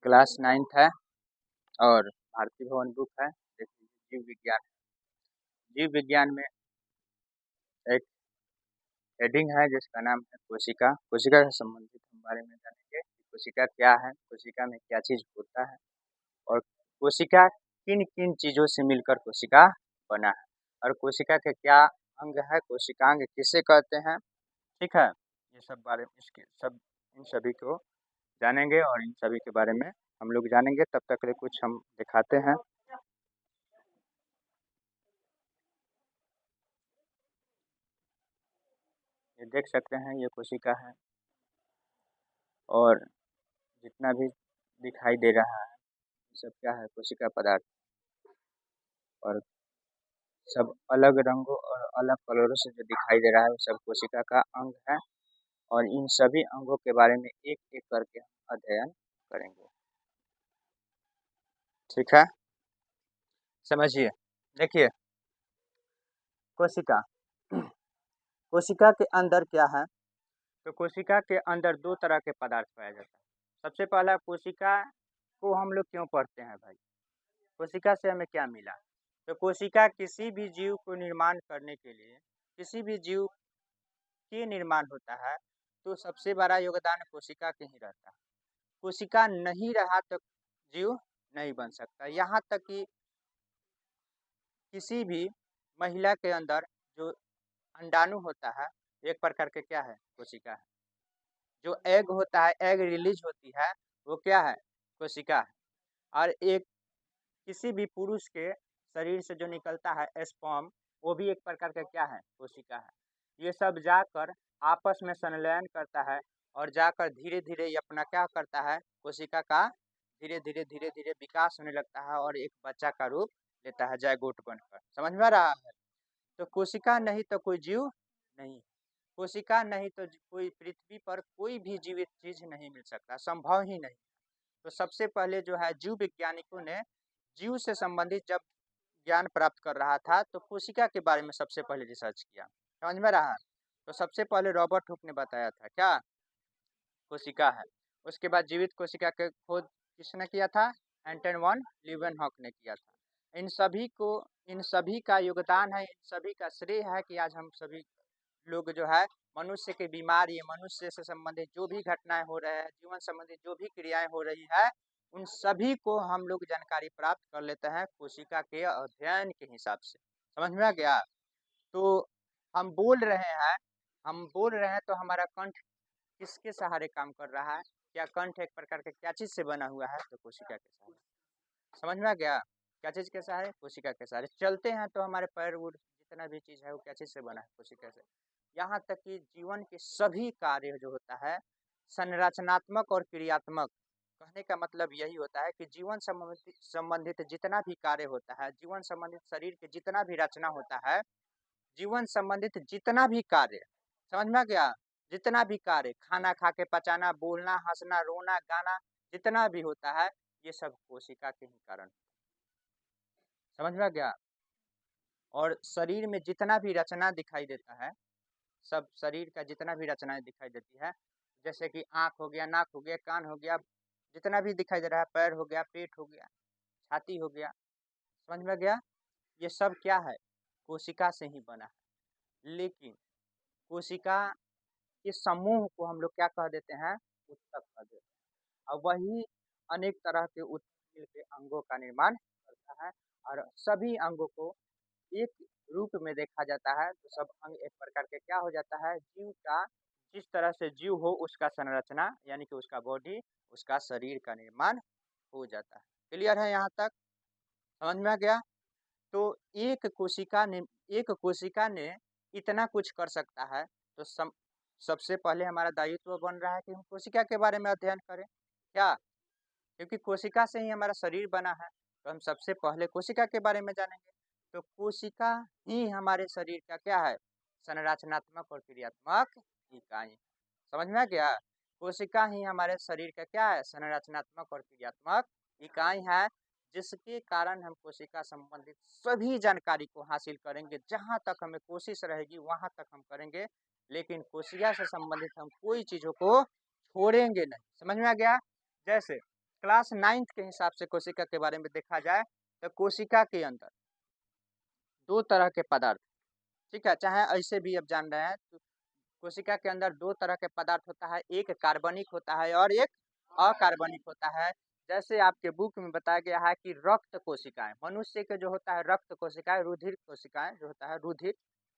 Class 9th है और भारतीय भवन बुक है। देखिए जीव विज्ञान। जीव विज्ञान में एक हेडिंग है जिसका नाम है कोशिका। कोशिका से संबंधित हम बारे में जानेंगे कि कोशिका क्या है, कोशिका में क्या चीज होता है और कोशिका किन किन चीजों से मिलकर कोशिका बना है और कोशिका के क्या अंग है, कोशिकांग किसे कहते हैं। ठीक है, ये सब बारे में इन सभी को जानेंगे और इन सभी के बारे में हम लोग जानेंगे। तब तक के लिए कुछ हम दिखाते हैं। ये देख सकते हैं, ये कोशिका है और जितना भी दिखाई दे रहा है सब क्या है, कोशिका पदार्थ। और सब अलग रंगों और अलग कलरों से जो दिखाई दे रहा है वो सब कोशिका का अंग है और इन सभी अंगों के बारे में एक एक करके हम अध्ययन करेंगे। ठीक है, समझिए। देखिए कोशिका कोशिका के अंदर क्या है, तो कोशिका के अंदर दो तरह के पदार्थ पाया जाता है। सबसे पहला, कोशिका को हम लोग क्यों पढ़ते हैं भाई, कोशिका से हमें क्या मिला। तो कोशिका किसी भी जीव को निर्माण करने के लिए, किसी भी जीव के निर्माण होता है तो सबसे बड़ा योगदान कोशिका के ही रहता है। कोशिका नहीं रहा तो जीव नहीं बन सकता। यहाँ तक कि किसी भी महिला के अंदर जो अंडाणु होता है, एक प्रकार के क्या है, कोशिका है। जो एग होता है, एग रिलीज होती है, वो क्या है, कोशिका है। और एक किसी भी पुरुष के शरीर से जो निकलता है स्पर्म, वो भी एक प्रकार का क्या है, कोशिका है। ये सब जाकर आपस में संलयन करता है और जाकर धीरे धीरे ये अपना क्या करता है, कोशिका का धीरे धीरे विकास होने लगता है और एक बच्चा का रूप लेता है जायगोट बनकर। समझ में आ रहा है। तो कोशिका नहीं तो कोई जीव नहीं, कोशिका नहीं तो कोई पृथ्वी पर कोई भी जीवित चीज नहीं मिल सकता, संभव ही नहीं। तो सबसे पहले जो है जीव वैज्ञानिकों ने जीव से संबंधित जब ज्ञान प्राप्त कर रहा था तो कोशिका के बारे में सबसे पहले रिसर्च किया। समझ में रहा। तो सबसे पहले रॉबर्ट हुक ने बताया था क्या, कोशिका है। उसके बाद जीवित कोशिका के खोज किसने किया था, एंटन वन लीeuwenhoek ने किया था। इन सभी का योगदान है, इन सभी का श्रेय है कि आज हम सभी लोग जो है मनुष्य के बीमारी, मनुष्य से संबंधित जो भी घटनाएं हो रहे हैं, जीवन संबंधित जो भी क्रियाएं हो रही है, उन सभी को हम लोग जानकारी प्राप्त कर लेते हैं कोशिका के अध्ययन के हिसाब से। समझ में आ गया। तो हम बोल रहे हैं, तो हमारा कंठ किसके सहारे काम कर रहा है, क्या कंठ एक प्रकार के क्या चीज से बना हुआ है, तो कोशिका के सहारे। समझ में आ गया, क्या चीज के सहारे, कोशिका के सहारे। चलते हैं तो हमारे पैर वुड जितना भी चीज है वो क्या चीज से बना है, कोशिका से। यहाँ तक कि जीवन के सभी कार्य जो होता है संरचनात्मक और क्रियात्मक, कहने का मतलब यही होता है कि जीवन संबंधित जितना भी कार्य होता है, जीवन संबंधित शरीर के जितना भी रचना होता है, जीवन संबंधित जितना भी कार्य, समझ में आ गया, जितना भी कार्य, खाना खा के पचाना, बोलना, हंसना, रोना, गाना, जितना भी होता है ये सब कोशिका के ही कारण। समझ में आ गया। और शरीर में जितना भी रचना दिखाई देता है, सब शरीर का जितना भी रचनाएं दिखाई देती है, जैसे कि आँख हो गया, नाक हो गया, कान हो गया, जितना भी दिखाई दे रहा है, पैर हो गया, पेट हो गया, छाती हो गया, समझ में गया, ये सब क्या है, कोशिका से ही बना है। लेकिन कोशिका के समूह को हम लोग क्या कह देते हैं, ऊतक कह देते हैं। और वही अनेक तरह के ऊतक मिलकर अंगों का निर्माण करता है और सभी अंगों को एक रूप में देखा जाता है तो सब अंग एक प्रकार के क्या हो जाता है, जीव का, जिस तरह से जीव हो उसका संरचना यानी कि उसका बॉडी, उसका शरीर का निर्माण हो जाता है। क्लियर है यहाँ तक, समझ में आ गया। तो एक कोशिका ने इतना कुछ कर सकता है तो सबसे पहले हमारा दायित्व बन रहा है कि हम कोशिका के बारे में अध्ययन करें क्या, क्योंकि कोशिका से ही हमारा शरीर बना है तो हम सबसे पहले कोशिका के बारे में जानेंगे। तो कोशिका ही हमारे शरीर का क्या है, संरचनात्मक और क्रियात्मक इकाई। समझ में आ गया, कोशिका ही हमारे शरीर का क्या है, संरचनात्मक और क्रियात्मक इकाई है, जिसके कारण हम कोशिका संबंधित सभी जानकारी को हासिल करेंगे। जहाँ तक हमें कोशिश रहेगी वहाँ तक हम करेंगे, लेकिन कोशिका से संबंधित हम कोई चीज़ों को छोड़ेंगे नहीं। समझ में आ गया। जैसे क्लास 9th के हिसाब से कोशिका के बारे में देखा जाए तो कोशिका के अंदर 2 तरह के पदार्थ, ठीक है? चाहे ऐसे भी अब जान रहे हैं तो कोशिका के अंदर 2 तरह के पदार्थ होता है, एक कार्बनिक होता है और एक अकार्बनिक होता है। जैसे आपके बुक में बताया गया है कि रक्त कोशिकाएँ, मनुष्य के जो होता है रक्त कोशिकाएँ, रुधिर कोशिकाएँ जो होता है, रुधिर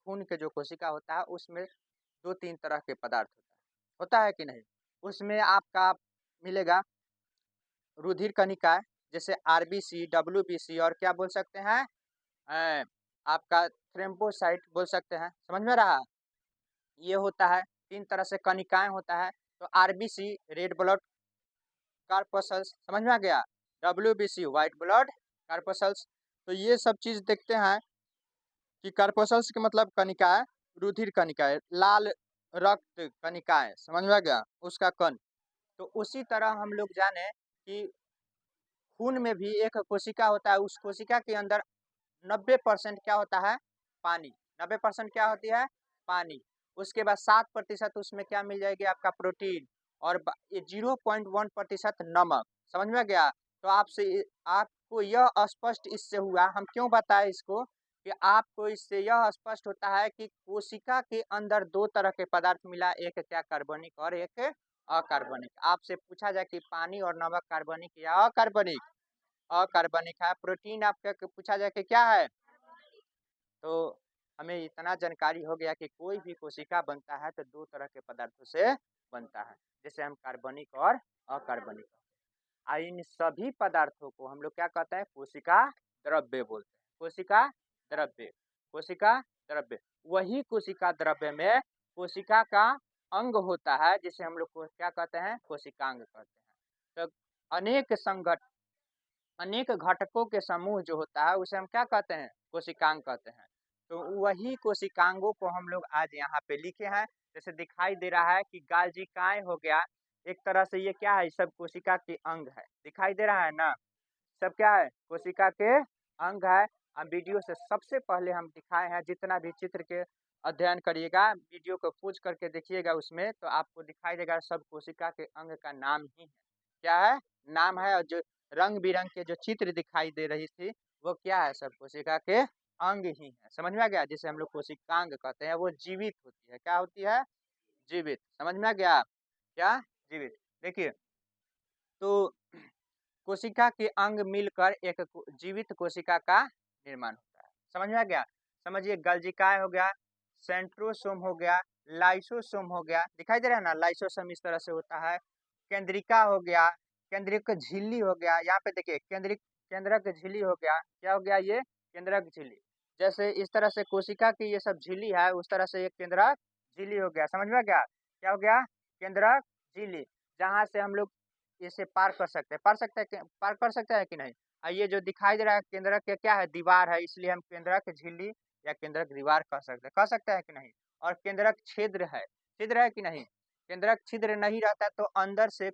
खून के जो कोशिका होता है उसमें 2-3 तरह के पदार्थ होता है कि नहीं? उसमें आपका मिलेगा रुधिर कणिकाएँ, जैसे आरबीसी, डब्ल्यूबीसी और क्या बोल सकते हैं आपका थ्रोम्बोसाइट बोल सकते हैं, समझ में रहा? ये होता है 3 तरह से कणिकाएँ होता है, तो आरबीसी रेड ब्लड कॉर्पसल्स समझ में आ गया? डब्ल्यूबीसी व्हाइट ब्लड कॉर्पसल्स, तो ये सब चीज़ देखते हैं कि कॉर्पसल्स के मतलब कणिकाएँ, रुधिर कणिकाएँ, लाल रक्त कणिकाएँ, समझ में आ गया? उसका कण। तो उसी तरह हम लोग जाने कि खून में भी एक कोशिका होता है, उस कोशिका के अंदर 90% क्या होता है? पानी। 90% क्या होती है? पानी। उसके बाद 7% उसमें क्या मिल जाएगी आपका प्रोटीन और ये 0.1% नमक। समझ में आ गया? तो आपको यह स्पष्ट इससे हुआ, हम क्यों बताएँ इसको कि आपको इससे यह स्पष्ट होता है कि कोशिका के अंदर 2 तरह के पदार्थ मिला, एक क्या कार्बनिक और एक अकार्बनिक। आपसे पूछा जाए कि पानी और नमक कार्बनिक या अकार्बनिक? अकार्बनिक है। प्रोटीन आपका पूछा जाए कि क्या है? तो हमें इतना जानकारी हो गया कि कोई भी कोशिका बनता है तो 2 तरह के पदार्थों से बनता है, जैसे हम कार्बनिक और अकार्बनिक। इन सभी पदार्थों को हम लोग क्या कहते हैं? कोशिका द्रव्य बोलते हैं। कोशिका द्रव्य, कोशिका द्रव्य। वही कोशिका द्रव्य में कोशिका का अंग होता है जिसे हम लोग को क्या कहते हैं? कोशिकांग कहते हैं। तो अनेक संगठ अनेक घटकों के समूह जो होता है उसे हम क्या कहते हैं? कोशिकांग कहते हैं। तो वही कोशिकांगों को हम लोग आज यहाँ पे लिखे हैं। जैसे दिखाई दे रहा है कि गालजिकाएँ हो गया, एक तरह से ये क्या है? ये सब कोशिका के अंग है। दिखाई दे रहा है ना? सब क्या है? कोशिका के अंग है। वीडियो से सबसे पहले हम दिखाए हैं, जितना भी चित्र के अध्ययन करिएगा, वीडियो को खोज करके देखिएगा उसमें तो आपको दिखाई देगा सब कोशिका के अंग का नाम ही है। क्या है? नाम है और जो रंग-बिरंग के जो चित्र दिखाई दे रही थी, वो क्या है? सब कोशिका के अंग ही है। समझ में आ गया? जिसे हम लोग कोशिकांग कहते हैं, वो जीवित होती है। क्या होती है? जीवित। समझ में आ गया? क्या? जीवित। देखिए, तो कोशिका के अंग मिलकर एक जीवित कोशिका का निर्माण होता है। समझ में आ गया? समझिए गल्जिकाएँ हो गया, सेंट्रोसोम हो गया, लाइसोसोम हो गया। दिखाई दे रहा है ना? लाइसोसोम इस तरह से होता है। केंद्रिका हो गया, केंद्रक झिल्ली हो गया। यहाँ पे देखिए केंद्रक झिल्ली हो गया। क्या हो गया ये? केंद्रक झिल्ली। जैसे इस तरह से कोशिका की ये सब झिल्ली है, उस तरह से ये केंद्रक झिल्ली हो गया। समझ में आ गया? क्या हो गया? केंद्रक झिल्ली। जहाँ से हम लोग इसे पार कर सकते हैं। पार कर सकते हैं कि नहीं? ये जो दिखाई दे रहा है केंद्रक के क्या है? दीवार है, इसलिए हम केंद्रक झिल्ली या केंद्रक दीवार कह सकते हैं। कह सकते हैं कि नहीं? और केंद्रक छिद्र है कि नहीं? केंद्रक छिद्र नहीं रहता तो अंदर से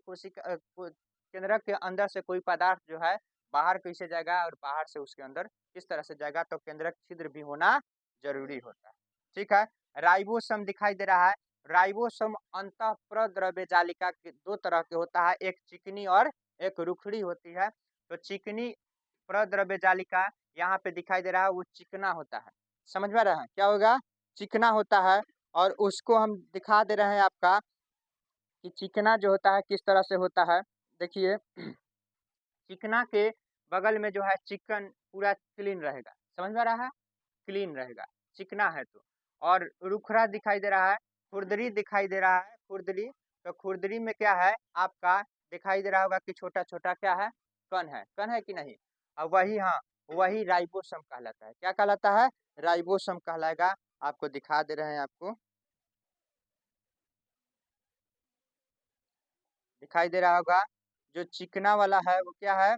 केंद्रक के अंदर से कोई पदार्थ जो है बाहर कैसे जाएगा और बाहर से उसके अंदर किस तरह से जाएगा, तो केंद्रक छिद्र भी होना जरूरी होता है। ठीक है? राइबोसोम दिखाई दे रहा है। राइबोसोम अंतःप्रद्रव्य जालिका के 2 तरह के होता है, एक चिकनी और एक रुखड़ी होती है। तो चिकनी प्रद्रव्य जालिका यहाँ पे दिखाई दे रहा है, वो चिकना होता है। समझ में आ रहा है? क्या होगा? चिकना होता है और उसको हम दिखा दे रहे हैं आपका कि चिकना जो होता है किस तरह से होता है। देखिए चिकना के बगल में जो है चिकन पूरा क्लीन रहेगा। समझ में आ रहा है? क्लीन रहेगा, चिकना है तो। और रुखड़ा दिखाई दे रहा है, खुरदरी दिखाई दे रहा है, खुरदरी। तो खुरदरी में क्या है आपका? दिखाई दे रहा होगा कि छोटा-छोटा क्या है? कण है कि नहीं? वही हाँ, वही राइबोसोम कहलाता है। क्या कहलाता है? राइबोसोम कहलाएगा। आपको दिखा दे रहे हैं आपको। दिखाई दे रहा होगा, जो चिकना वाला है वो क्या है?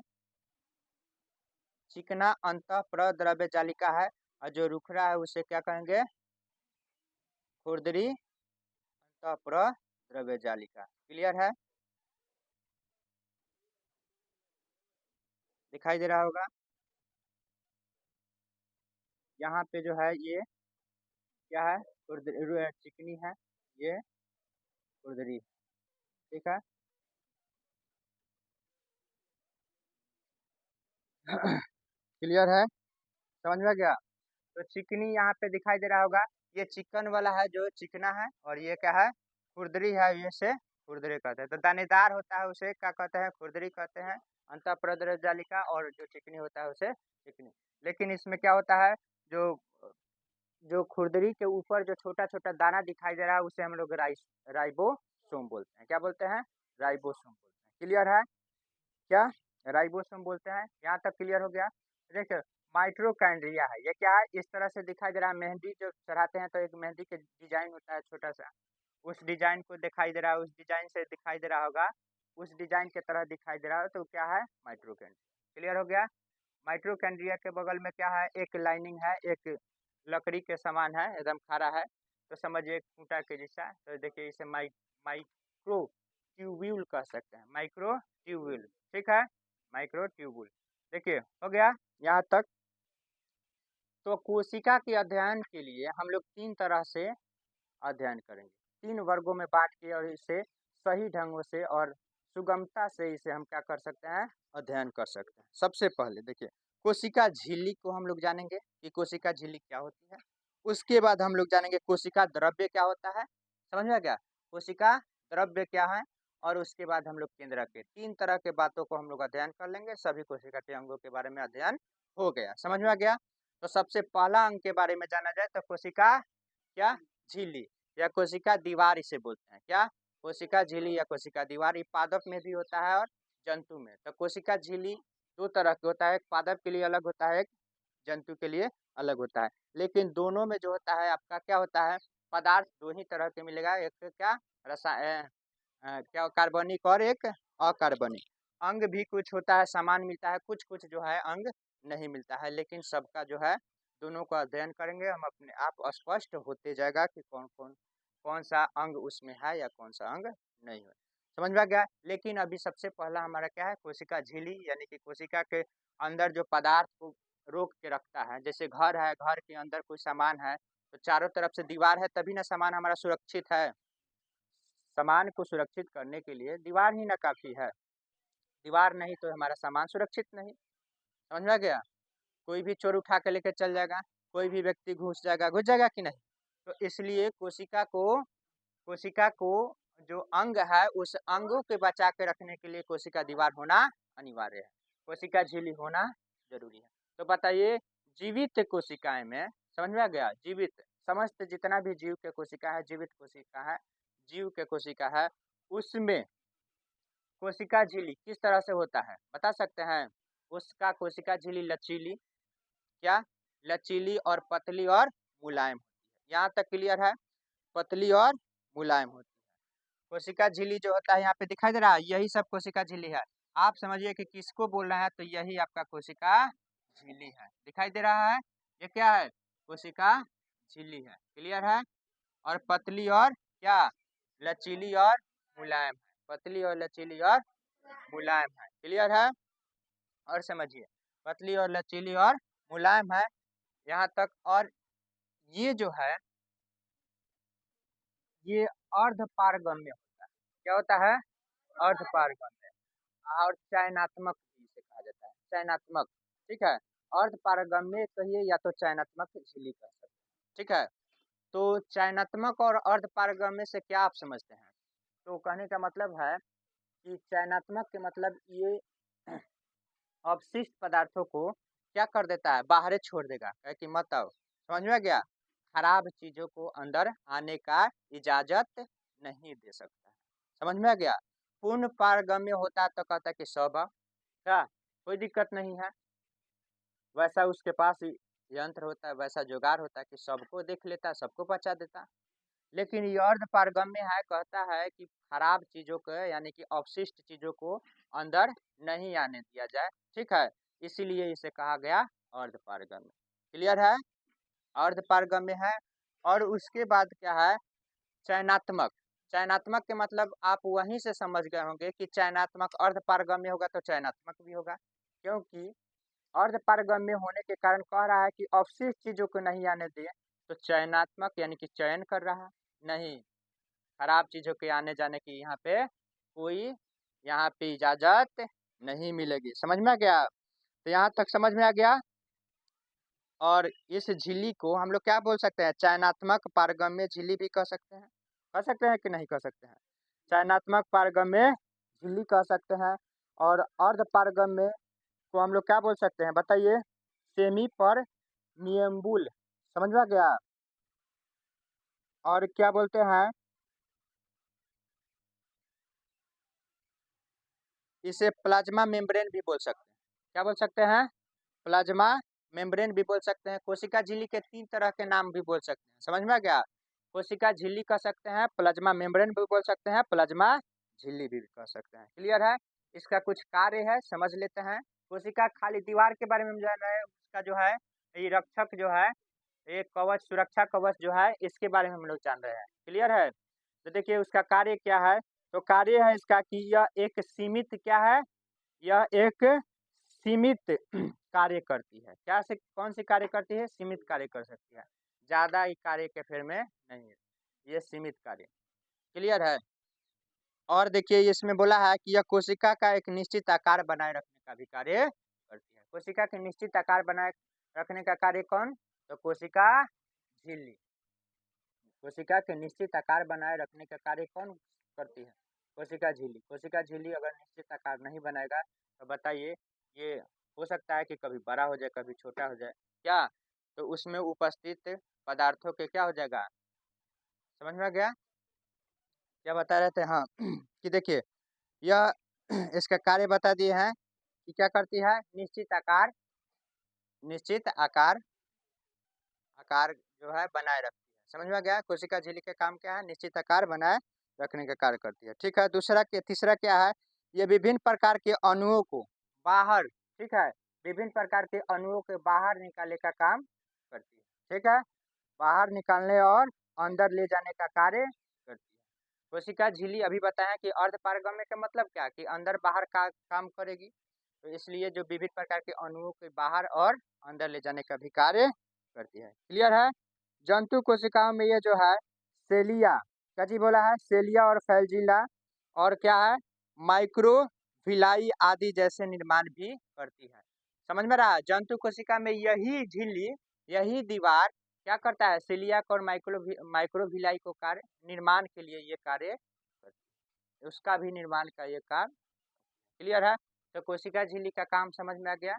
चिकना अंतःप्रद्रव्य जालिका है और जो रुखड़ा है उसे क्या कहेंगे? खुरदरी अंतःप्रद्रव्य जालिका। क्लियर है? दिखाई दे रहा होगा। यहाँ पे जो है ये क्या है? चिकनी है, ये खुरदरी। ठीक है? क्लियर है, समझ में गया। तो चिकनी यहाँ पे दिखाई दे रहा होगा, ये चिकन वाला है जो चिकना है, और ये क्या है, खुरदरी है, ये से खुरदरी कहते हैं। तो दानेदार होता है उसे क्या कहते हैं, खुरदरी कहते हैं, अंतःप्रद्रव जालिका, और जो चिकनी होता है उसे चिकनी। लेकिन इसमें क्या होता है, जो जो खुरदरी के ऊपर जो छोटा छोटा दाना दिखाई दे रहा है उसे हम लोग राइबोसोम बोलते हैं। क्या बोलते हैं, राइबोसोम बोलते हैं। क्लियर है, क्या राइबोसोम बोलते हैं। यहाँ तक क्लियर हो गया। देखिए माइट्रोकैंड्रिया है, ये क्या है, इस तरह से दिखाई दे रहा है। मेहंदी जो चढ़ाते हैं तो एक मेहंदी के डिजाइन होता है छोटा सा, उस डिजाइन को दिखाई दे रहा है, उस डिजाइन से दिखाई दे रहा होगा, उस डिजाइन के तरह दिखाई दे रहा है, तो क्या है, माइट्रोकैंड्रिया। क्लियर हो गया। माइट्रोकैंड्रिया के बगल में क्या है, एक लाइनिंग है, एक लकड़ी के समान है, एकदम खड़ा है, तो समझिए खूंटा के जैसा। तो देखिए इसे माइक्रो ट्यूब्यूल कह सकते हैं, माइक्रो ट्यूब्यूल, ठीक है, माइक्रो ट्यूब्यूल। देखिए हो गया यहाँ तक। तो कोशिका के अध्ययन के लिए हम लोग 3 तरह से अध्ययन करेंगे, 3 वर्गों में बांट के, और इसे सही ढंगों से और सुगमता से इसे हम क्या कर सकते हैं, अध्ययन कर सकते हैं। सबसे पहले देखिए कोशिका झिल्ली को हम लोग जानेंगे कि कोशिका झिल्ली क्या होती है। उसके बाद हम लोग जानेंगे कोशिका द्रव्य क्या होता है, समझ में आ गया, कोशिका द्रव्य क्या है। और उसके बाद हम लोग केंद्रक के 3 तरह के बातों को हम लोग अध्ययन कर लेंगे, सभी कोशिका के अंगों के बारे में अध्ययन हो गया, समझ में आ गया। तो सबसे पहला अंग के बारे में जाना जाए तो कोशिका क्या, झिल्ली या कोशिका दीवार इसे बोलते हैं। क्या, कोशिका झिल्ली या कोशिका दीवार। ये पादप में भी होता है और जंतु में। तो कोशिका झिल्ली 2 तरह के होता है, एक पादप के लिए अलग होता है, एक जंतु के लिए अलग होता है। लेकिन दोनों में जो होता है आपका क्या होता है, पदार्थ 2 ही तरह के मिलेगा, एक क्या क्या कार्बनिक और एक अकार्बनिक। अंग भी कुछ होता है समान मिलता है, कुछ कुछ जो है अंग नहीं मिलता है, लेकिन सबका जो है दोनों का अध्ययन करेंगे हम, अपने आप स्पष्ट होते जाएगा कि कौन सा अंग उसमें है या कौन सा अंग नहीं है, समझ में आ गया। लेकिन अभी सबसे पहला हमारा क्या है, कोशिका झिल्ली, यानी कि कोशिका के अंदर जो पदार्थ को रोक के रखता है। जैसे घर है, घर के अंदर कोई सामान है तो चारों तरफ से दीवार है तभी ना सामान हमारा सुरक्षित है। सामान को सुरक्षित करने के लिए दीवार ही ना काफी है, दीवार नहीं तो हमारा सामान सुरक्षित नहीं, समझ में आ गया। कोई भी चोर उठा के लेके चल जाएगा, कोई भी व्यक्ति घुस जाएगा कि नहीं। तो इसलिए कोशिका को जो अंग है उस अंगों के बचा के रखने के लिए कोशिका दीवार होना अनिवार्य है, कोशिका झिल्ली होना जरूरी है। तो बताइए जीवित कोशिकाएं में, समझ में आ गया, जीवित समस्त जितना भी जीव के कोशिका है, जीवित कोशिका है, जीव के कोशिका है, उसमें कोशिका झिल्ली किस तरह से होता है बता सकते हैं। उसका कोशिका झिल्ली लचीली, क्या, लचीली और पतली और मुलायम होती है। यहाँ तक क्लियर है, पतली और मुलायम होती है। कोशिका झिल्ली जो होता है यहाँ पे दिखाई दे रहा है, यही सब कोशिका झिल्ली है। आप समझिए कि किसको बोल रहे हैं, तो यही आपका कोशिका झिल्ली है, दिखाई दे रहा है, ये क्या है, कोशिका झिल्ली है। क्लियर है। और पतली और क्या, लचीली और मुलायम है, पतली और लचीली और मुलायम है। क्लियर है। और समझिए पतली और लचीली और मुलायम है यहाँ तक। और ये जो है ये अर्धपारगम्य होता है। क्या होता है, अर्धपारगम्य, और चयनात्मक भी इसे कहा जाता है, चयनात्मक, ठीक है। अर्धपारगम्य कहिए या तो चयनात्मक झिल्ली कह सकते हैं, ठीक है। तो चयनात्मक और अर्धपारगम्य से क्या आप समझते हैं। तो कहने का मतलब है कि चयनात्मक के मतलब ये अपशिष्ट पदार्थों को क्या कर देता है, बाहर छोड़ देगा, है कि मतलब समझ में आ गया। खराब चीजों को अंदर आने का इजाजत नहीं दे सकता है, समझ में आ गया। पूर्ण पारगम्य होता है तो कहता है कि स्वभाव क्या कोई दिक्कत नहीं है, वैसा उसके पास यंत्र होता है, वैसा जुगाड़ होता है कि सबको देख लेता, सबको बचा देता। लेकिन ये अर्ध पारगम्य है, कहता है कि खराब चीजों को यानी कि अपशिष्ट चीजों को अंदर नहीं आने दिया जाए, ठीक है। इसीलिए इसे कहा गया अर्ध पारगम्य। क्लियर है, अर्ध पारगम्य है। और उसके बाद क्या है, चयनात्मक। चयनात्मक के मतलब आप वहीं से समझ गए होंगे कि चयनात्मक अर्ध पारगम्य होगा तो चयनात्मक भी होगा, क्योंकि अर्ध पारगम्य होने के कारण कह रहा है कि अवशिष्ट चीजों को नहीं आने दिए, तो चयनात्मक यानी कि चयन कर रहा है, नहीं खराब चीजों के आने जाने की यहाँ पे कोई यहाँ पे इजाजत नहीं मिलेगी, समझ में आ गया। तो यहाँ तक समझ में आ गया। और इस झिल्ली को हम लोग क्या बोल सकते हैं, चयनात्मक पारगम्य झिल्ली भी कह सकते हैं कि नहीं कह सकते हैं। चयनात्मक पारगम्य झिल्ली कह सकते हैं। और अर्ध पारगम्य को हम लोग क्या बोल सकते हैं बताइए, सेमी परमिएबुल। समझ में आ गया। और क्या बोलते हैं, इसे प्लाज्मा मेम्ब्रेन भी बोल सकते हैं। क्या बोल सकते हैं, प्लाज्मा मेम्ब्रेन भी बोल सकते हैं। कोशिका झिल्ली के 3 तरह के नाम भी बोल सकते हैं। समझ में आ गया। कोशिका झिल्ली कह सकते हैं, प्लाज्मा मेम्ब्रेन भी बोल सकते हैं, प्लाज्मा झिल्ली भी कह सकते हैं। क्लियर है। इसका कुछ कार्य है, समझ लेते हैं। कोशिका खाली दीवार के बारे में जान रहे हैं, उसका जो है ये रक्षक जो है, एक कवच, सुरक्षा कवच जो है, इसके बारे में हम लोग जान रहे हैं। क्लियर है। तो देखिए उसका कार्य क्या है। तो कार्य है इसका कि यह एक सीमित क्या है, यह एक सीमित कार्य करती है। क्या से कौन सी कार्य करती है, सीमित कार्य कर सकती है, ज्यादा ही कार्य के फेर में नहीं है, ये सीमित कार्य। क्लियर है। और देखिए इसमें बोला है कि यह कोशिका का एक निश्चित आकार बनाए रखने का भी कार्य करती है। कोशिका के निश्चित आकार बनाए रखने का कार्य कौन, तो कोशिका झिल्ली। कोशिका के निश्चित आकार बनाए रखने का कार्य कौन करती है, कोशिका झिल्ली। कोशिका झिल्ली अगर निश्चित आकार नहीं बनाएगा तो बताइए, ये हो सकता है कि कभी बड़ा हो जाए, कभी छोटा हो जाए। क्या, तो उसमें उपस्थित पदार्थों के क्या हो जाएगा, समझ में आ गया। क्या बता रहे थे, हाँ कि देखिए यह इसका कार्य बता दिए हैं कि क्या करती है, निश्चित आकार, निश्चित आकार आकार जो है बनाए रखती है। समझ में आ गया। कोशिका झिल्ली का काम क्या है, निश्चित आकार बनाए रखने का कार्य करती है। ठीक है। तीसरा क्या है, ये विभिन्न प्रकार के अणुओं को बाहर, ठीक है, विभिन्न प्रकार के अणुओं के बाहर निकालने का काम करती है। ठीक है, बाहर निकालने और अंदर ले जाने का कार्य करती है। कोशिका झिल्ली अभी बताया कि अर्ध पारगम्य का मतलब क्या, कि अंदर बाहर का काम करेगी। तो इसलिए जो विभिन्न प्रकार के अणुओं के बाहर और अंदर ले जाने का भी कार्य करती है। क्लियर है। जंतु कोशिकाओं में ये जो है सेलिया, क्या चीज बोला है, सेलिया और फैलजिला, और क्या है, माइक्रोविलाई आदि जैसे निर्माण भी करती है। समझ में रहा। जंतु कोशिका में यही झिल्ली, यही दीवार क्या करता है, सेलियाक और माइक्रोविलाई को कार्य निर्माण के लिए ये कार्य करती है, उसका भी निर्माण का ये काम। क्लियर है। तो कोशिका झिल्ली का काम समझ में आ गया।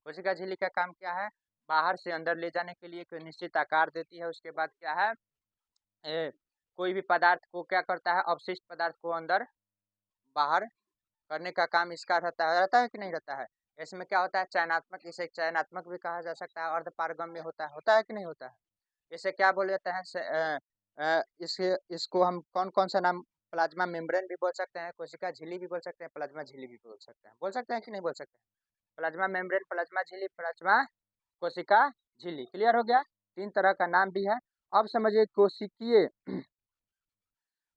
कोशिका झिल्ली का काम क्या है, बाहर से अंदर ले जाने के लिए कोई निश्चित आकार देती है। उसके बाद क्या है, कोई भी पदार्थ को क्या करता है, अवशिष्ट पदार्थ को अंदर बाहर करने का काम इसका रहता है कि नहीं रहता है। इसमें क्या होता है, चयनात्मक, इसे चयनात्मक भी कहा जा सकता है, अर्ध पारगम्य होता है कि नहीं होता है। इसे क्या बोल देते हैं, इसको हम कौन कौन सा नाम, प्लाज्मा मेम्ब्रेन भी बोल सकते हैं, कोशिका झिल्ली भी बोल सकते हैं, प्लाज्मा झिल्ली भी बोल सकते हैं कि नहीं बोल सकते हैं। प्लाज्मा मेम्ब्रेन, प्लाज्मा झिल्ली, प्लाज्मा कोशिका झिल्ली। क्लियर हो गया। 3 तरह का नाम भी है। अब समझिए कोशिकीय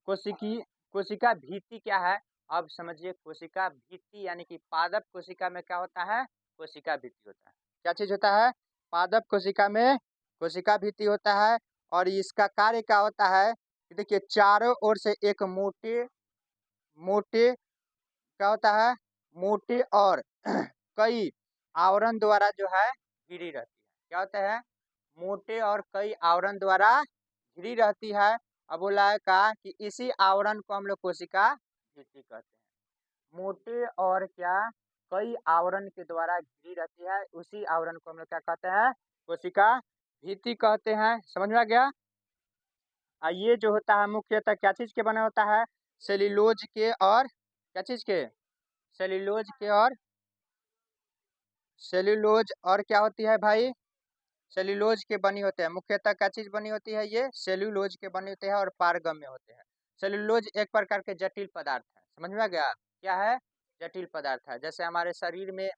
कोशिकी कोशिका भित्ति क्या है। अब समझिए कोशिका भित्ति यानी कि पादप कोशिका में क्या होता है, कोशिका भित्ति होता है। क्या चीज होता है, पादप कोशिका में कोशिका भित्ति होता है। और इसका कार्य क्या होता है कि देखिए चारों ओर से एक मोटे मोटे क्या होता है, मोटे और कई आवरण द्वारा जो है घिरी रहती है। क्या होता है, मोटे और कई आवरण द्वारा घिरी रहती है। अब बोला है कहा कि इसी आवरण को हम लोग कोशिका भित्ति कहते हैं। मोटे और क्या, कई आवरण के द्वारा घिरी रहती है, उसी आवरण को हम लोग क्या कहते हैं, कोशिका भित्ति कहते हैं। समझ में आ गया। ये जो होता है मुख्यतः क्या चीज के बना होता है, सेल्यूलोज के, और क्या चीज के, सेल्यूलोज के, और सेल्यूलोज और क्या होती है भाई, सेल्यूलोज के बनी होते हैं। मुख्यतः क्या चीज बनी होती है, ये सेल्यूलोज के बने होते हैं और पारगम्य होते हैं। सेल्यूलोज एक प्रकार के जटिल पदार्थ है। समझ में आ गया, क्या है, जटिल पदार्थ है। जैसे हमारे शरीर में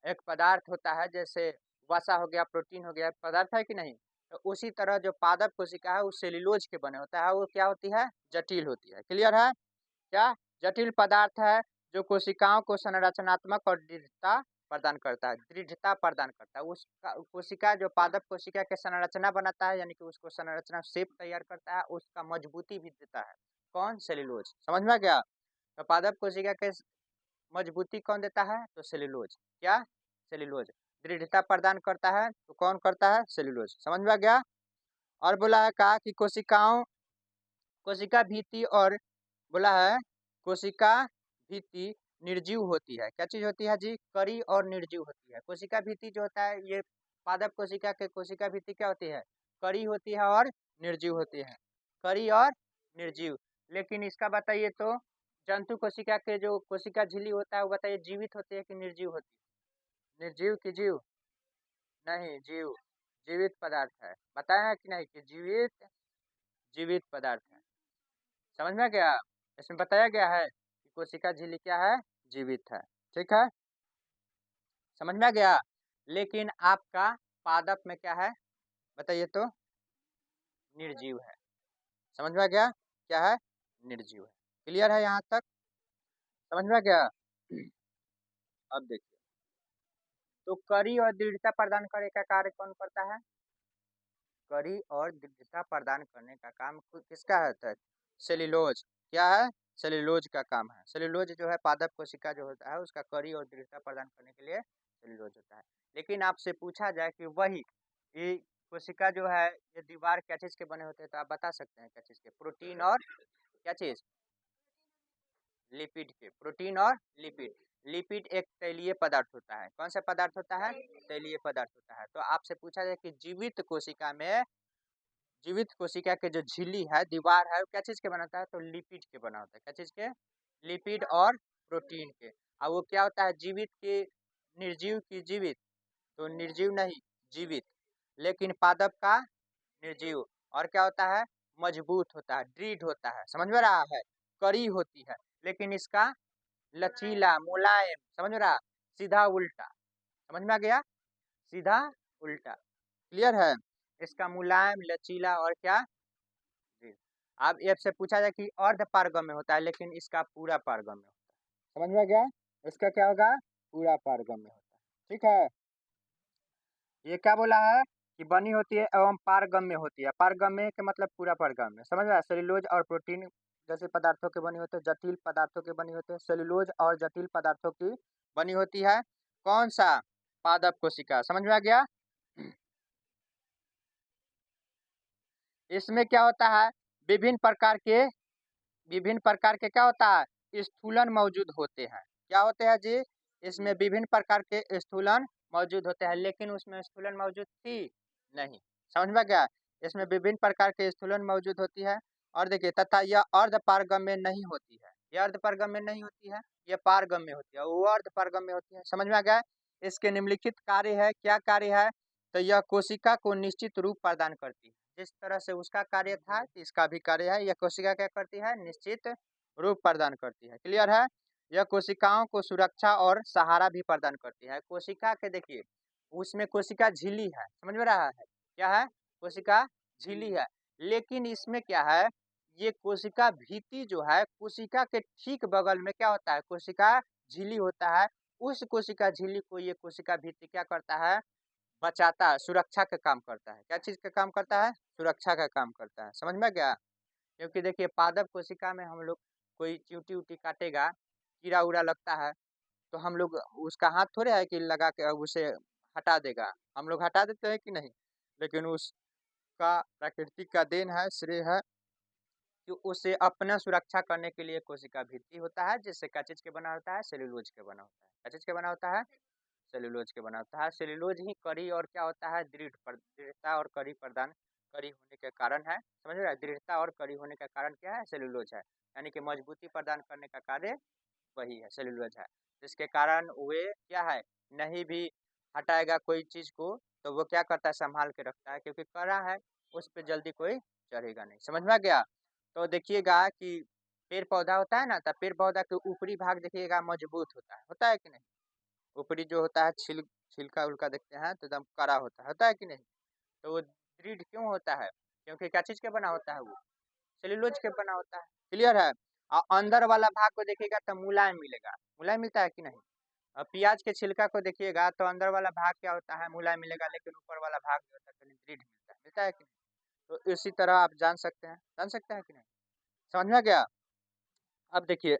एक पदार्थ होता है, जैसे वसा हो गया, प्रोटीन हो गया, पदार्थ है कि नहीं। तो उसी तरह जो पादप कोशिका है वो सेल्यूलोज के बने होता है, वो क्या होती है, जटिल होती है। क्लियर है। क्या, जटिल पदार्थ है जो कोशिकाओं को संरचनात्मक और दृढ़ता प्रदान करता है, दृढ़ता प्रदान करता है। उसका कोशिका जो पादप कोशिका के संरचना बनाता है, यानी कि उसको संरचना शेप तैयार करता है, उसका मजबूती भी देता है कौन, सेल्यूलोज। समझ में आ गया। तो पादप कोशिका के मजबूती कौन देता है, तो सेल्यूलोज। क्या, सेल्यूलोज। दृढ़ता प्रदान करता है तो कौन करता है? सेल्यूलोज। समझ में आ गया? और बोला है कहा कि कोशिका भित्ति और बोला है कोशिका भित्ति निर्जीव होती है। क्या चीज होती है जी? कड़ी और निर्जीव होती है। कोशिका भित्ति जो होता है ये पादप कोशिका के कोशिका भित्ति क्या होती है? कड़ी होती है और निर्जीव होती है। कड़ी और निर्जीव। लेकिन इसका बताइए तो जंतु कोशिका के जो कोशिका झिल्ली होता है वो बताइए जीवित होती है कि निर्जीव होती है? निर्जीव की जीव? नहीं, जीव। जीवित पदार्थ है। बताया कि नहीं कि जीवित पदार्थ है। समझ में आ गया? इसमें बताया गया है कि कोशिका झिल्ली क्या है? जीवित है। ठीक है, समझ में आ गया? लेकिन आपका पादप में क्या है बताइए तो? निर्जीव है। समझ में आ गया? क्या है? निर्जीव है। क्लियर है यहाँ तक? समझ में आ गया? अब देखिए, तो कड़ी और दृढ़ता प्रदान करने का कार्य कौन करता है? कड़ी और दृढ़ता प्रदान करने का काम किसका होता है? सेल्यूलोज। क्या है? सेल्यूलोज का काम है। सेल्यूलोज जो है पादप कोशिका जो होता है उसका कड़ी और दृढ़ता प्रदान करने के लिए सेल्यूलोज होता है। लेकिन आपसे पूछा जाए कि वही ये कोशिका जो है ये दीवार क्या चीज के बने होते हैं तो आप बता सकते हैं क्या चीज के? प्रोटीन और क्या चीज? लिपिड के। प्रोटीन और लिपिड। लिपिड एक तैलीय पदार्थ होता है। कौन सा पदार्थ होता है? तैलीय पदार्थ होता है। तो आपसे पूछा जाए कि जीवित कोशिका के जो झिल्ली है दीवार है वो क्या चीज के बनाता है? तो लिपिड के बना होता है। क्या चीज के? लिपिड और प्रोटीन के। और वो क्या होता है? जीवित के निर्जीव की जीवित? तो निर्जीव नहीं, जीवित। लेकिन पादप का निर्जीव। और क्या होता है? मजबूत होता है, दृढ़ होता है। समझ में रहा है? कड़ी होती है लेकिन इसका लचीला मुलायम। समझ में रहा? सीधा उल्टा। समझ में आ गया? सीधा उल्टा। क्लियर है? इसका मुलायम लचीला और क्या? जी। अब ये से पूछा जाए कि अर्ध पारगम्य होता है लेकिन इसका पूरा पारगम्य होता है। समझ में आ गया? इसका क्या होगा? पूरा पारगम्य होता है। ठीक है, ये क्या बोला है कि बनी होती है एवं पारगम्य होती है। पारगम्य के मतलब पूरा पारगम्य। समझ में आया? सेल्यूलोज और प्रोटीन जैसे पदार्थों के बनी होते हैं, जटिल पदार्थों के बनी होते हैं। सेल्यूलोज और जटिल पदार्थों की बनी होती है कौन सा? पादप कोशिका। समझ में आ गया? इसमें क्या होता है? विभिन्न प्रकार के क्या होता है? स्थूलन मौजूद होते हैं। क्या होते हैं जी? इसमें विभिन्न प्रकार के स्थूलन मौजूद होते हैं लेकिन उसमें स्थूलन मौजूद थी नहीं। समझ में गया? इसमें विभिन्न प्रकार के स्थूलन मौजूद होती है। और देखिए तथा यह अर्ध पारगम्य नहीं होती है। यह अर्ध पारगम्य नहीं होती है, यह पारगम्य होती है, वो अर्ध पारगम्य होती है। समझ में आ गया? इसके निम्नलिखित कार्य है। क्या कार्य है? तो यह कोशिका को निश्चित रूप प्रदान करती है। जिस तरह से उसका कार्य था इसका भी कार्य है। यह कोशिका क्या करती है? निश्चित रूप प्रदान करती है। क्लियर है? यह कोशिकाओं को सुरक्षा और सहारा भी प्रदान करती है। कोशिका के देखिए उसमें कोशिका झिल्ली है। समझ में रहा है? क्या है? कोशिका झिल्ली है। लेकिन इसमें क्या है? ये कोशिका भित्ति जो है कोशिका के ठीक बगल में क्या होता है? कोशिका झिल्ली होता है। उस कोशिका झिल्ली को ये कोशिका भित्ति क्या करता है? बचाता है, सुरक्षा का काम करता है। क्या चीज का काम करता है? सुरक्षा का काम करता है। समझ में गया? क्योंकि देखिए पादप कोशिका में हम लोग कोई चींटी उटी काटेगा, कीड़ा उड़ा लगता है तो हम लोग उसका हाथ थोड़े है कि लगा के उसे हटा देगा। हम लोग हटा देते हैं कि नहीं? लेकिन उसका प्रकृति का देन है, श्रेय है कि उसे अपना सुरक्षा करने के लिए कोशिका भित्ति होता है जिससे क्या चीज के बना होता है? सेल्यूलोज के बना होता है। क्या चीज के बना होता है? सेल्यूलोज के बना होता है। सेल्यूलोज ही कड़ी और क्या होता है? दृढ़ता और कड़ी प्रदान कड़ी होने के कारण है। समझ रहे हैं? दृढ़ता और कड़ी होने का कारण क्या है? सेल्यूलोज है। यानी कि मजबूती प्रदान करने का कार्य वही है, सेल्यूलोज है। जिसके कारण वे क्या है? नहीं भी हटाएगा कोई चीज को तो वो क्या करता है? संभाल के रखता है क्योंकि कड़ा है उस पर जल्दी कोई चढ़ेगा नहीं। समझ में आ गया? तो देखिएगा कि पेड़ पौधा होता है ना, तो पेड़ पौधा के ऊपरी भाग देखिएगा मजबूत होता है कि नहीं? ऊपरी जो होता है छिलका उलका देखते हैं तो एकदम कड़ा होता है कि नहीं? तो वो दृढ़ क्यों होता है? क्योंकि क्या चीज के बना होता है? वो सेल्यूलोज के बना होता है। क्लियर है? और अंदर वाला भाग को देखिएगा तो मुलायम मिलेगा। मुलायम मिलता है कि नहीं? और प्याज के छिलका को देखिएगा तो अंदर वाला भाग क्या होता है? मुलायम मिलेगा लेकिन ऊपर वाला भाग जो होता है दृढ़ मिलता है कि नहीं? तो इसी तरह आप जान सकते हैं कि नहीं? समझ में आ गया? अब देखिए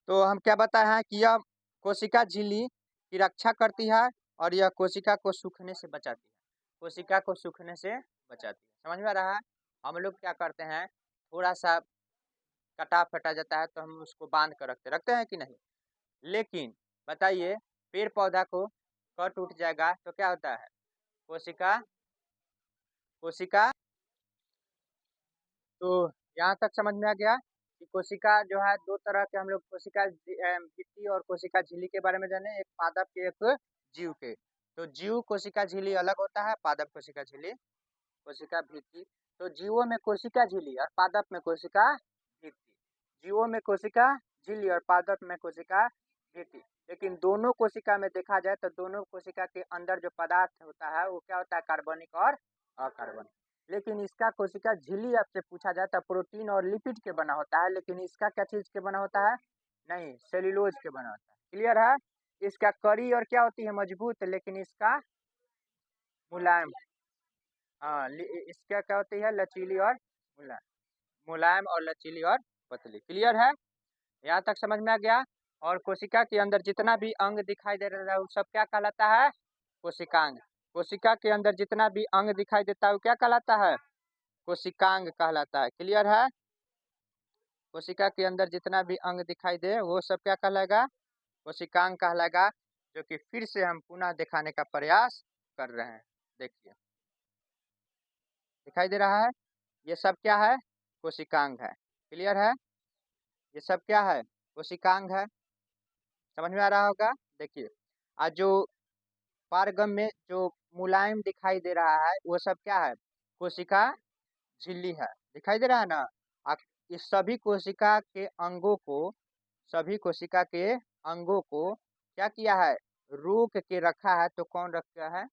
तो हम क्या बताए हैं कि यह कोशिका झिल्ली की रक्षा करती है और यह कोशिका को सूखने से बचाती है। कोशिका को सूखने से बचाती है। समझ में आ रहा है? हम लोग क्या करते हैं, थोड़ा सा कटा फटा जाता है तो हम उसको बांध कर रखते हैं कि नहीं। लेकिन बताइए, पेड़ पौधा को कट उठ जाएगा तो क्या होता है, कोशिका कोशिका तो यहाँ तक समझ में आ गया कि कोशिका जो है दो तरह के, हम लोग कोशिका भित्ति और कोशिका झिल्ली के बारे में जाने, एक पादप के एक जीव के। तो जीव कोशिका झिल्ली अलग होता है, पादप कोशिका झिल्ली कोशिका भित्ति। तो जीवों में कोशिका झिल्ली और पादप में कोशिका भित्ति। जीवों में कोशिका झिल्ली और पादप में कोशिका भित्ति। लेकिन दोनों कोशिका में देखा जाए तो दोनों कोशिका के अंदर जो पदार्थ होता है वो क्या होता है, कार्बनिक और अकार्बनिक। लेकिन इसका कोशिका झिल्ली आपसे पूछा जाए तो प्रोटीन और लिपिड के बना होता है, लेकिन इसका क्या चीज के बना होता है, नहीं, सेल्यूलोज के बना होता है। क्लियर है? इसका कड़ी और क्या होती है, मजबूत, लेकिन इसका मुलायम। हाँ, इसका क्या होती है, लचीली और मुलायम। मुलायम और लचीली और पतली। क्लियर है? यहाँ तक समझ में आ गया। और कोशिका के अंदर जितना भी अंग दिखाई दे रहा है वो सब क्या कहलाता है, कोशिकांग। कोशिका के अंदर जितना भी अंग दिखाई देता है वो क्या कहलाता है, कोशिकांग कहलाता है। क्लियर है? कोशिका के अंदर जितना भी अंग दिखाई दे वो सब क्या कहलाएगा, कोशिकांग कहलाएगा। जो कि फिर से हम पुनः दिखाने का प्रयास कर रहे हैं। देखिए, दिखाई दे रहा है, ये सब क्या है, कोशिकांग है। क्लियर है? ये सब क्या है, कोशिकांग है। समझ में आ रहा होगा। देखिए, आज जो पारगम में जो मुलायम दिखाई दे रहा है वो सब क्या है, कोशिका झिल्ली है। दिखाई दे रहा है ना। इस सभी कोशिका के अंगों को, सभी कोशिका के अंगों को क्या किया है, रोक के रखा है। तो कौन रखा है,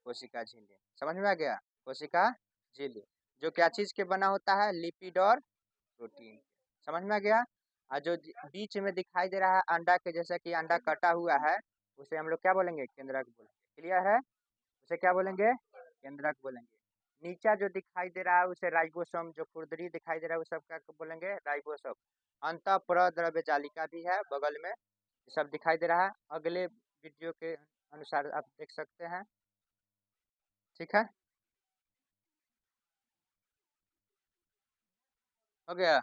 कोशिका झिल्ली। समझ में आ गया, कोशिका झिल्ली जो क्या चीज के बना होता है, लिपिड और प्रोटीन। समझ में आ गया। और जो बीच में दिखाई दे रहा है अंडा के जैसा कि अंडा कटा हुआ है, उसे हम लोग क्या बोलेंगे, केंद्रक बोलेंगे। क्लियर है? उसे क्या बोलेंगे, केंद्रक बोलेंगे। नीचा जो दिखाई दे रहा है उसे राइबोसोम, जो खुरदरी दिखाई दे रहा है उसे क्या बोलेंगे, राइबोसोम। अंतःप्रद्रव्य जालिका भी है बगल में, सब दिखाई दे रहा है। अगले वीडियो के अनुसार आप देख सकते हैं। ठीक है, हो गया।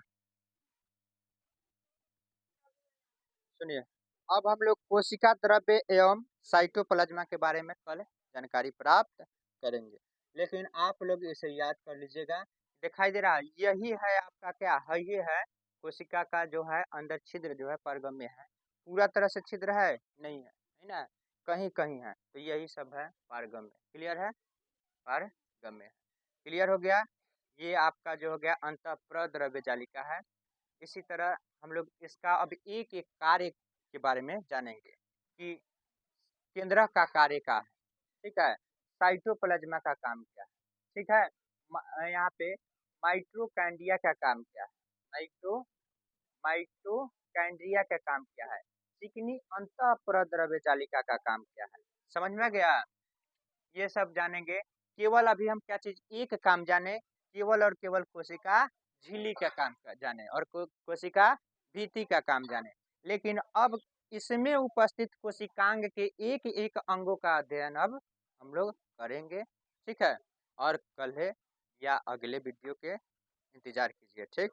सुनिए, अब हम लोग कोशिका द्रव्य एवं साइटोप्लाज्मा के बारे में कल जानकारी प्राप्त करेंगे। लेकिन आप लोग इसे याद कर लीजिएगा। दिखाई दे रहा है, यही है आपका क्या है, ये है कोशिका का जो है अंदर छिद्र जो है पारगम्य है। पूरा तरह से छिद्र है नहीं है ना, कहीं कहीं है। तो यही सब है पारगम्य। क्लियर है, पारगम्य। क्लियर हो गया। ये आपका जो हो गया अंतःप्रद्रव्य जालिका है। इसी तरह हम लोग इसका अब एक एक कार्य के बारे में जानेंगे कि केंद्रक का कार्य क्या है। ठीक है, साइटोप्लाज्मा का काम क्या है। ठीक है, यहाँ पे माइटोकॉन्ड्रिया का काम क्या है, माइटोकॉन्ड्रिया का काम क्या है, चिकनी अंतःप्रद्रव्य जालिका का काम क्या है। समझ में आ गया, ये सब जानेंगे। केवल अभी हम क्या चीज, एक काम जाने, केवल और केवल कोशिका झिल्ली का काम जाने और कोशिका भित्ति का काम जाने। लेकिन अब इसमें उपस्थित कोशिकांग के एक एक अंगों का अध्ययन अब हम लोग करेंगे। ठीक है, और कल है या अगले वीडियो के इंतजार कीजिए। ठीक।